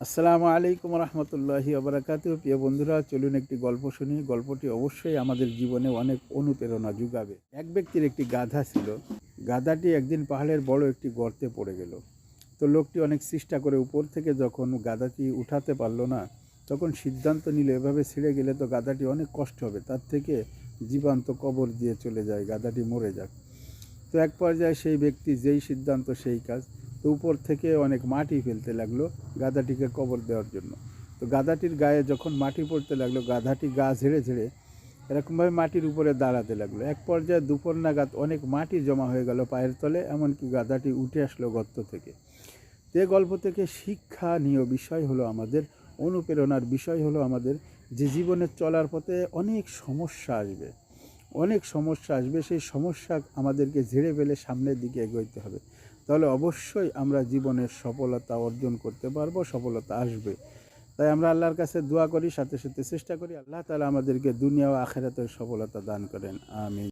আসসালামু আলাইকুম রহমতুল্লাহি ওবরাকাতুহু। প্রিয় বন্ধুরা, চলুন একটি গল্প শুনি। গল্পটি অবশ্যই আমাদের জীবনে অনেক অনুপ্রেরণা যোগাবে। এক ব্যক্তির একটি গাধা ছিল। গাধাটি একদিন পাহাড়ের বড় একটি গর্তে পড়ে গেল। তো লোকটি অনেক চেষ্টা করে উপর থেকে যখন গাধাটি উঠাতে পারলো না, তখন সিদ্ধান্ত নিল এভাবে ছিঁড়ে গেলে তো গাধাটি অনেক কষ্ট হবে, তার থেকে জীবন্ত কবর দিয়ে চলে যায়, গাধাটি মরে যাক। তো এক পর্যায়ে সেই ব্যক্তি যেই সিদ্ধান্ত সেই কাজ। তো উপর থেকে অনেক মাটি ফেলতে লাগলো গাধাটিকে কবর দেওয়ার জন্য। তো গাধাটির গায়ে যখন মাটি পড়তে লাগলো, গাধাটি গা ঝেড়ে ঝেড়ে এরকমভাবে মাটির উপরে দাঁড়াতে লাগলো। এক পর্যায়ে দুপুর নাগাদ অনেক মাটি জমা হয়ে গেল পায়ের তলে, এমনকি গাধাটি উঠে আসলো গর্ত থেকে। যে গল্প থেকে শিক্ষণীয় বিষয় হলো আমাদের, অনুপ্রেরণার বিষয় হলো আমাদের, যে জীবনে চলার পথে অনেক সমস্যা আসবে, অনেক সমস্যা আসবে। সেই সমস্যা আমাদেরকে ঝেড়ে ফেলে সামনের দিকে এগোতে হবে, তাহলে অবশ্যই আমরা জীবনের সফলতা অর্জন করতে পারবো, সফলতা আসবে। তাই আমরা আল্লাহর কাছে দোয়া করি, সাথে সাথে চেষ্টা করি আল্লাহ তাআলা আমাদেরকে দুনিয়া ও আখিরাতের সফলতা দান করেন। আমিন।